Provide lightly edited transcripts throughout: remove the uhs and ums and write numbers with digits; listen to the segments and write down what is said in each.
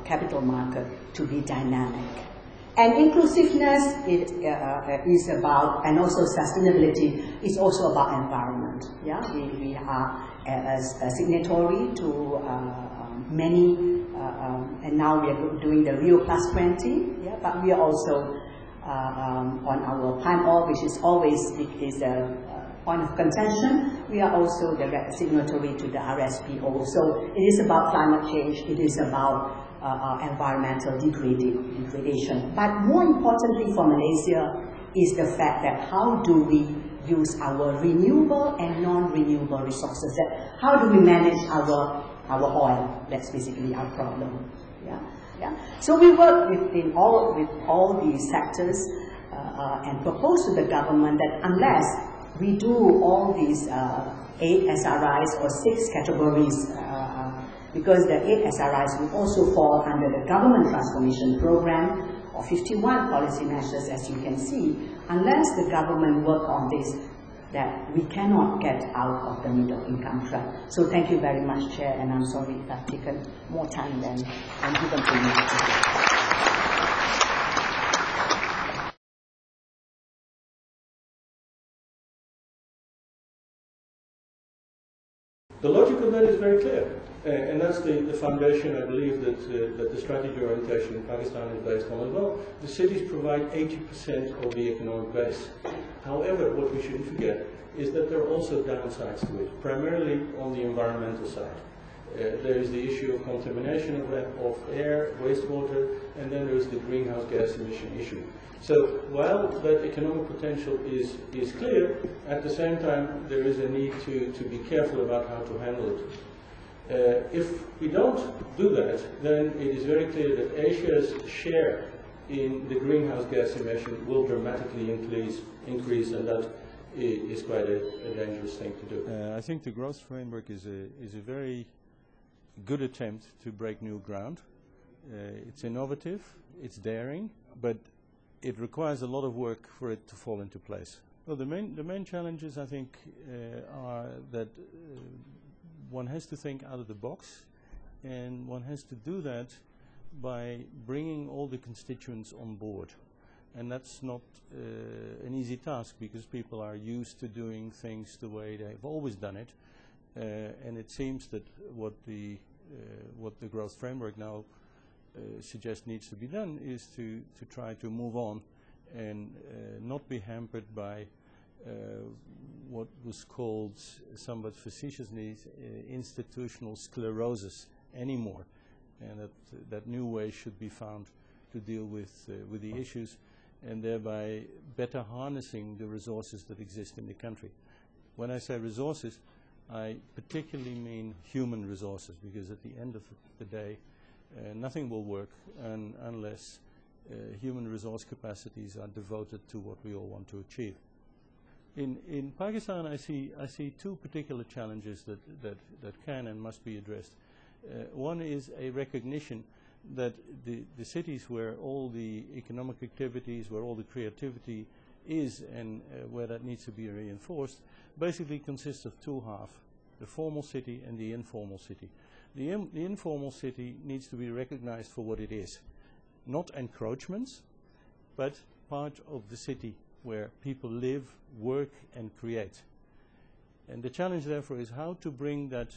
capital market to be dynamic. And inclusiveness is about, and also sustainability is also about environment. Yeah, we are a signatory to many, and now we are doing the Rio +20. Yeah, but we are also on our pan-all, which is always a point of contention. We are also the signatory to the RSPO. So it is about climate change. It is about environmental degradation. But more importantly for Malaysia is the fact that how do we use our renewable and non-renewable resources? That how do we manage our oil? That's basically our problem. Yeah. So we work with all these sectors and propose to the government that unless we do all these 8 SRIs or 6 categories, because the 8 SRIs will also fall under the Government Transformation Program or 51 policy measures, as you can see. Unless the government work on this, that we cannot get out of the middle income trap. So thank you very much, Chair, and I'm sorry if I've taken more time than given to me. The logic of that is very clear, and that's the foundation, I believe, that the strategy orientation in Pakistan is based on as well. The cities provide 80% of the economic base. However, what we shouldn't forget is that there are also downsides to it, primarily on the environmental side. There is the issue of contamination of air, wastewater, and then there is the greenhouse gas emission issue. So while that economic potential is clear, at the same time there is a need to be careful about how to handle it. If we don't do that, then it is very clear that Asia's share in the greenhouse gas emission will dramatically increase, and that is quite a dangerous thing to do. I think the growth framework is a very good attempt to break new ground. It's innovative, it's daring, but it requires a lot of work for it to fall into place. Well, the main challenges, I think, are that one has to think out of the box, and one has to do that by bringing all the constituents on board. And that's not an easy task, because people are used to doing things the way they've always done it. And it seems that what the growth framework now suggests needs to be done is to try to move on and not be hampered by what was called somewhat facetiously institutional sclerosis anymore, and that new way should be found to deal with the issues, and thereby better harnessing the resources that exist in the country. When I say resources, I particularly mean human resources, because at the end of the day, nothing will work unless human resource capacities are devoted to what we all want to achieve. In Pakistan, I see two particular challenges that can and must be addressed. One is a recognition that the cities where all the economic activities, where all the creativity is, and where that needs to be reinforced, basically consists of two halves: the formal city and the informal city. The informal city needs to be recognized for what it is, not encroachments, but part of the city where people live, work, and create. And the challenge, therefore, is how to bring that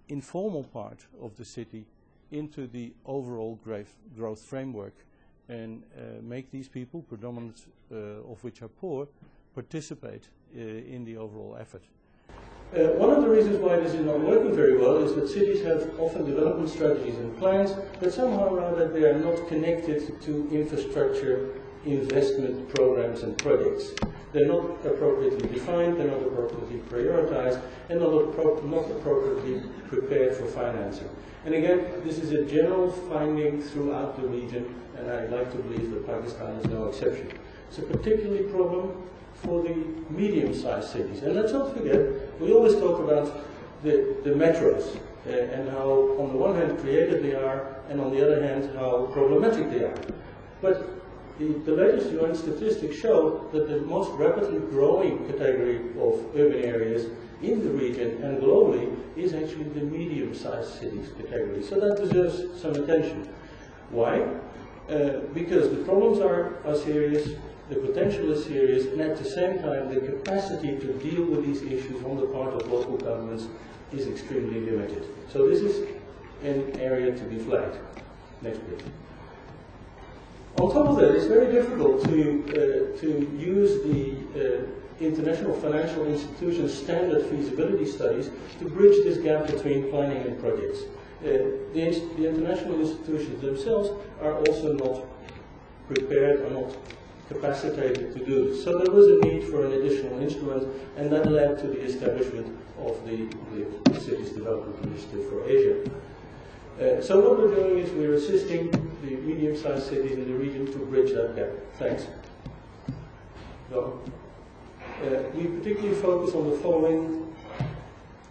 informal part of the city into the overall growth framework, and make these people, predominant of which are poor, participate in the overall effort. One of the reasons why this is not working very well is that cities have often development strategies and plans, but somehow or other they are not connected to infrastructure investment programs and projects. They're not appropriately defined, they're not appropriately prioritized, and not appropriately prepared for financing. And again, this is a general finding throughout the region, and I'd like to believe that Pakistan is no exception. It's a particularly problem for the medium-sized cities. And let's not forget, we always talk about the metros and how, on the one hand, creative they are, and on the other hand, how problematic they are. But the latest UN statistics show that the most rapidly growing category of urban areas in the region and globally is actually the medium-sized cities category. So that deserves some attention. Why? Because the problems are serious, the potential is serious, and at the same time the capacity to deal with these issues on the part of local governments is extremely limited. So this is an area to be flagged. Next please. On top of that, it's very difficult to use the international financial institutions' standard feasibility studies to bridge this gap between planning and projects. The international institutions themselves are also not prepared or not capacitated to do this. So there was a need for an additional instrument, and that led to the establishment of the Cities Development Initiative for Asia. So what we're doing is we're assisting the medium-sized cities in the region to bridge that gap. Thanks. So, we particularly focus on the following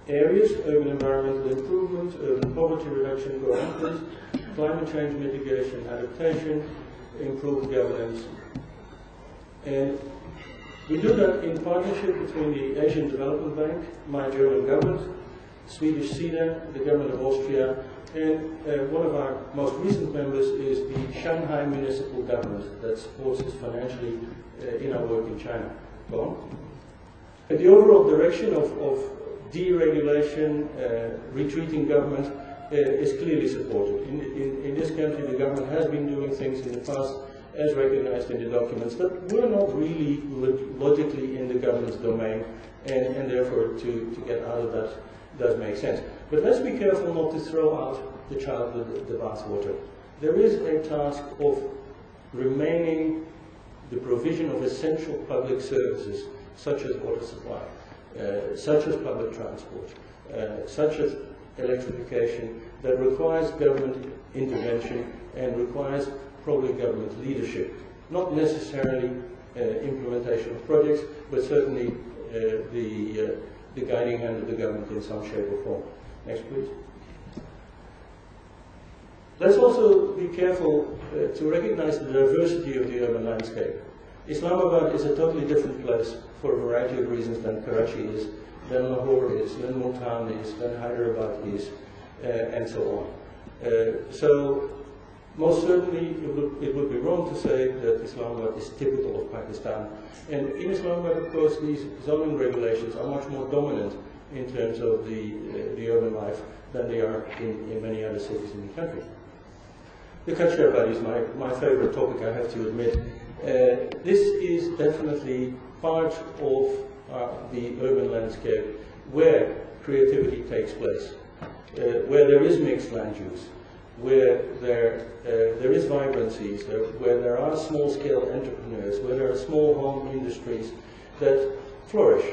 areas: urban environmental improvement, urban poverty reduction, climate change mitigation, adaptation, improved governance. And we do that in partnership between the Asian Development Bank, my German government, Swedish SIDA, the government of Austria, and one of our most recent members is the Shanghai municipal government that supports us financially in our work in China. Go on. And the overall direction of deregulation, retreating government is clearly supported. In this country, the government has been doing things in the past as recognized in the documents that were not really logically in the government's domain, and therefore to get out of that does make sense. But let's be careful not to throw out the child with the bathwater. There is a task of remaining the provision of essential public services, such as water supply, such as public transport, such as electrification, that requires government intervention and requires probably government leadership. Not necessarily implementation of projects, but certainly the guiding hand of the government in some shape or form. Next, please. Let's also be careful to recognize the diversity of the urban landscape. Islamabad is a totally different place for a variety of reasons than Karachi is, than Lahore is, than Multan is, than Hyderabad is, and so on. So most certainly it would be wrong to say that Islamabad is typical of Pakistan. And in Islamabad, of course, these zoning regulations are much more dominant in terms of the urban life than they are in many other cities in the country. The Kachabad is my favorite topic, I have to admit. This is definitely part of the urban landscape where creativity takes place, where there is mixed land use, where there is vibrancies, where there are small-scale entrepreneurs, where there are small home industries that flourish,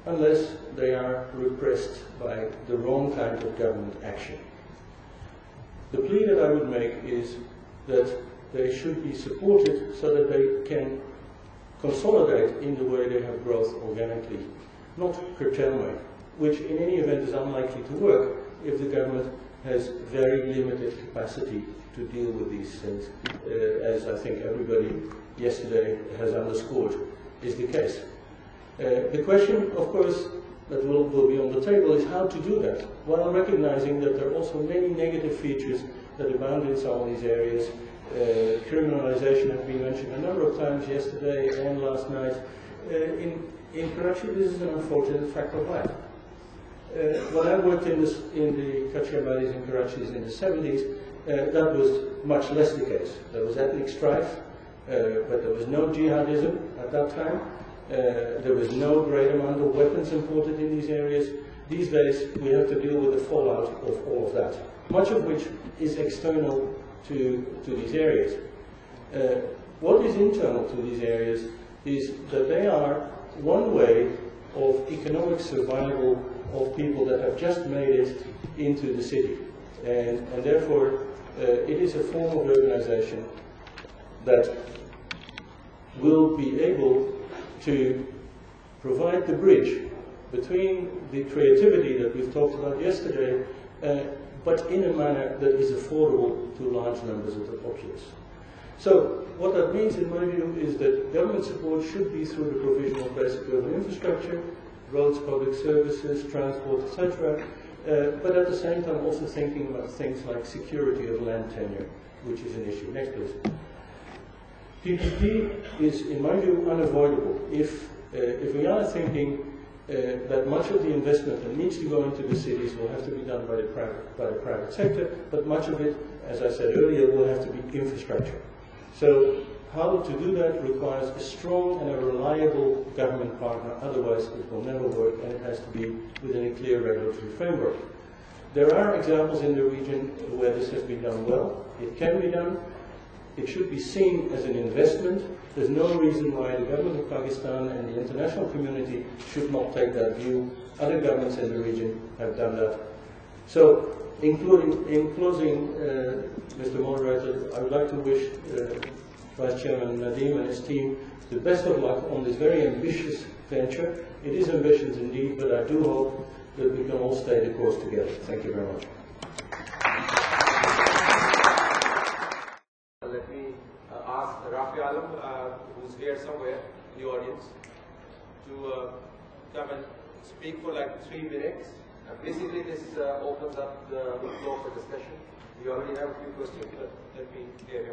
unless they are repressed by the wrong kind of government action. The plea that I would make is that they should be supported so that they can consolidate in the way they have growth organically, not curtailment, which in any event is unlikely to work if the government has very limited capacity to deal with these things, as I think everybody yesterday has underscored is the case. The question, of course, that will be on the table is how to do that, while recognizing that there are also many negative features that abound in some of these areas. Criminalization has been mentioned a number of times yesterday and last night. In Karachi, this is an unfortunate fact of life. When I worked in the Kachabadis and Karachis in the 70s, that was much less the case. There was ethnic strife, but there was no jihadism at that time. There was no great amount of weapons imported in these areas. These days, we have to deal with the fallout of all of that, much of which is external to these areas. What is internal to these areas is that they are one way of economic survival of people that have just made it into the city. And therefore, it is a form of urbanization that will be able to provide the bridge between the creativity that we've talked about yesterday, but in a manner that is affordable to large numbers of the populace. So what that means in my view is that government support should be through the provision of basic urban infrastructure, roads, public services, transport, etc. But at the same time also thinking about things like security of land tenure, which is an issue. Next please. PPP is, in my view, unavoidable if we are thinking that much of the investment that needs to go into the cities will have to be done by the private sector, but much of it, as I said earlier, will have to be infrastructure. So how to do that requires a strong and a reliable government partner, otherwise it will never work, and it has to be within a clear regulatory framework. There are examples in the region where this has been done well. It can be done. It should be seen as an investment. There's no reason why the government of Pakistan and the international community should not take that view. Other governments in the region have done that. So, in closing, Mr. Moderator, I would like to wish Vice Chairman Nadeem and his team the best of luck on this very ambitious venture. It is ambitious indeed, but I do hope that we can all stay the course together. Thank you very much. Let me ask Rafi Alam, who's here somewhere in the audience, to come and speak for like 3 minutes. Basically, this opens up the floor for discussion. We already have a few questions, but let me hear you.